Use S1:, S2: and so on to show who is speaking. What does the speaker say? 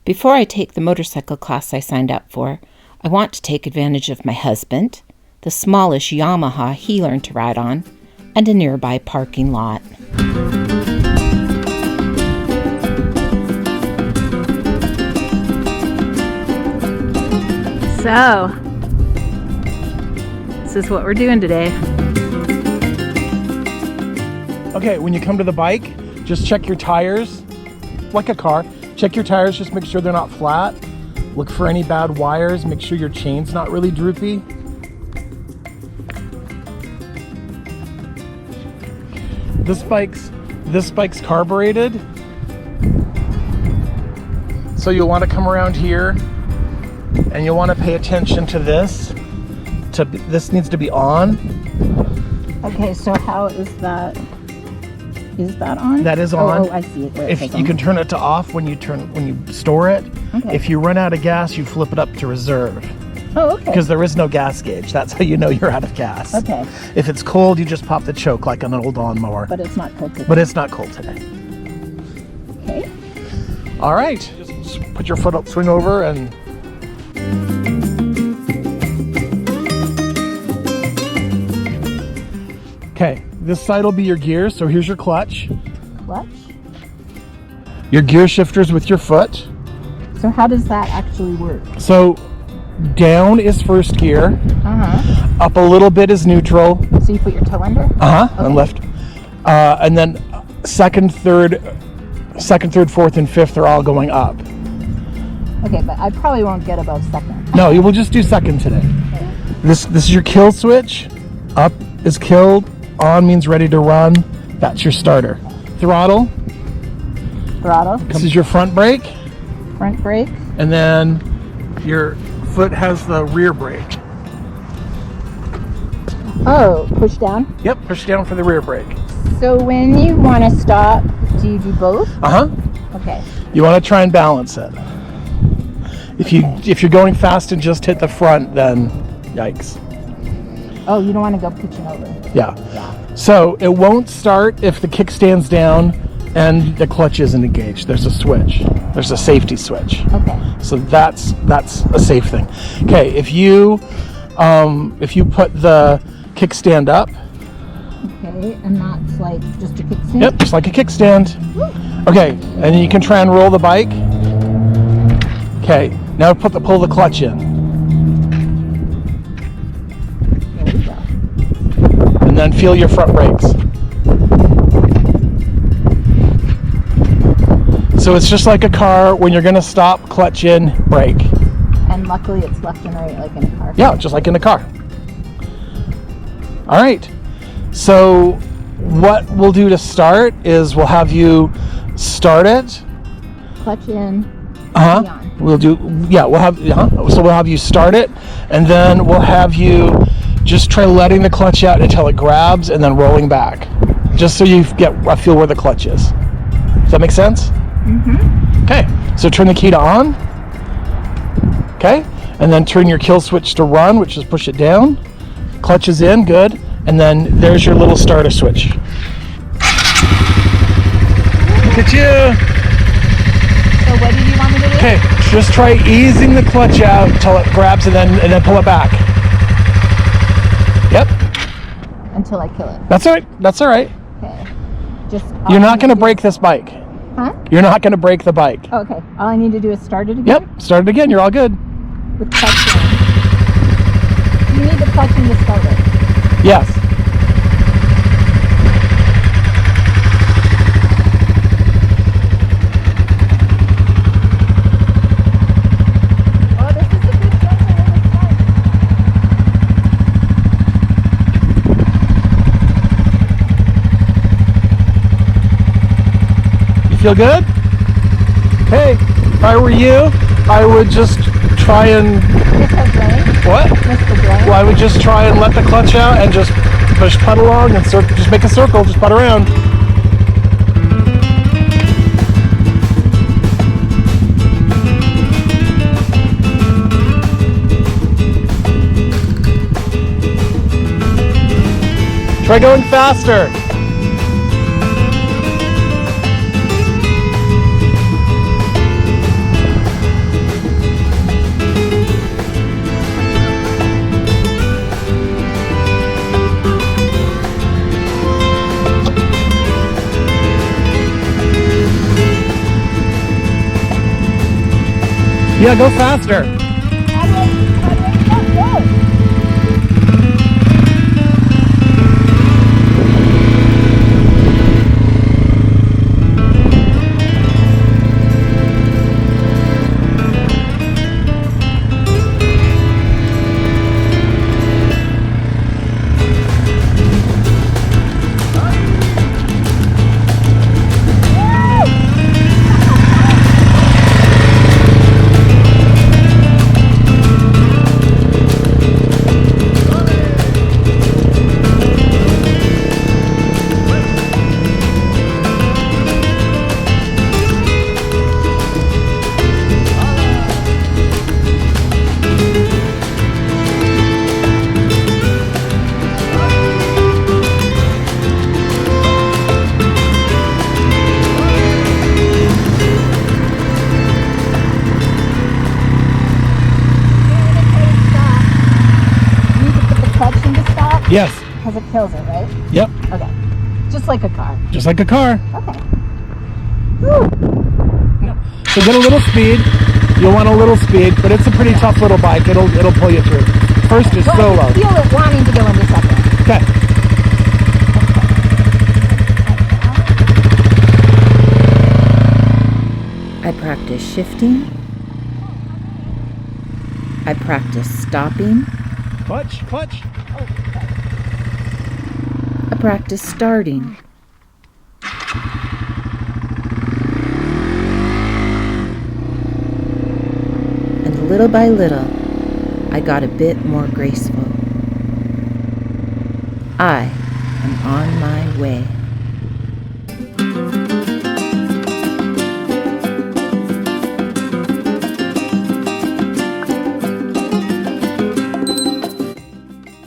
S1: Before I take the motorcycle class I signed up for, I want to take advantage of my husband, the smallish Yamaha he learned to ride on, and a nearby parking lot.
S2: So, this is what we're doing today.
S3: Okay, when you come to the bike, just check your tires, like a car. Check your tires, just make sure they're not flat. Look for any bad wires, make sure your chain's not really droopy. This bike's carbureted. So you'll want to come around here and you'll want to pay attention to this. This needs to be on.
S2: Okay, so how is that? Is that on?
S3: That is on.
S2: Oh, I see it.
S3: If you can turn it to off when you store it.
S2: Okay.
S3: If you run out of gas, you flip it up to reserve.
S2: Oh, okay.
S3: Because there is no gas gauge. That's how you know you're out of gas.
S2: Okay.
S3: If it's cold, you just pop the choke like on an old lawnmower.
S2: But it's not cold today.
S3: But it's not cold today.
S2: Okay.
S3: All right. Just put your foot up, swing over, and okay. This side will be your gear. So here's your clutch.
S2: Clutch?
S3: Your gear shifters with your foot.
S2: So how does that actually work?
S3: So down is first gear.
S2: Uh-huh.
S3: Up a little bit is neutral.
S2: So you put your toe under?
S3: Uh-huh.
S2: Okay.
S3: And left. And then second, third, fourth, and fifth are all going up.
S2: Okay, but I probably won't get above second.
S3: No, you will just do second today.
S2: Okay.
S3: This is your kill switch. Up is killed. On means ready to run. That's your starter. Throttle.
S2: Throttle.
S3: This is your front brake.
S2: Front brake.
S3: And then your foot has the rear brake.
S2: Oh, push down.
S3: Yep, push down for the rear brake.
S2: So when you want to stop, do you do both?
S3: Uh-huh.
S2: Okay.
S3: You want to try and balance it. If you're going fast and just hit the front, then yikes.
S2: Oh, you don't want to go pitching over.
S3: Yeah. So it won't start if the kickstand's down and the clutch isn't engaged. There's a switch. There's a safety switch.
S2: Okay.
S3: So that's a safe thing. Okay, if you put the kickstand up.
S2: Okay, and that's like just a kickstand?
S3: Yep, just like a kickstand. Okay, and then you can try and roll the bike. Okay, now pull the clutch in.
S2: There we go.
S3: And then feel your front brakes. So it's just like a car. When you're going to stop, clutch in, brake.
S2: And luckily it's left and right like in a car.
S3: Yeah, just like in a car. All right. So what we'll do to start is we'll have you start it.
S2: Clutch in.
S3: Uh-huh. So we'll have you start it, and then we'll have you just try letting the clutch out until it grabs and then rolling back. Just so you get a feel where the clutch is. Does that make sense?
S2: Mm-hmm.
S3: Okay, so turn the key to on. Okay, and then turn your kill switch to run, which is push it down. Clutch is in, good. And then there's your little starter switch. Look at you.
S2: So what did you want me to do?
S3: Okay, just try easing the clutch out until it grabs and then pull it back. Yep.
S2: Until I kill it.
S3: That's all right. That's all right.
S2: Okay.
S3: You're not going to break this bike.
S2: Huh?
S3: You're not going to break the bike.
S2: Oh, okay. All I need to do is start it again?
S3: Yep. Start it again. You're all good.
S2: With clutch in. You need the clutch in to start it.
S3: Yes.
S2: Oh, this is a good
S3: You feel good? Hey, if I were you, I would just try and...
S2: Miss the drain?
S3: What?
S2: Miss the drain?
S3: Well, I would just try and let the clutch out and just putt along and just make a circle, just putt around. Try going faster. Yeah, go faster. Yes.
S2: Because it kills it, right?
S3: Yep.
S2: Okay. Just like a car.
S3: Just like a car.
S2: Okay. Woo.
S3: So get a little speed. You'll want a little speed, but it's a pretty tough little bike. It'll pull you through. First is
S2: Well,
S3: solo.
S2: I can feel it wanting to go into second.
S3: Okay.
S1: I practice shifting. I practice stopping.
S3: Clutch, clutch.
S1: I practice starting. And little by little, I got a bit more graceful. I am on my way.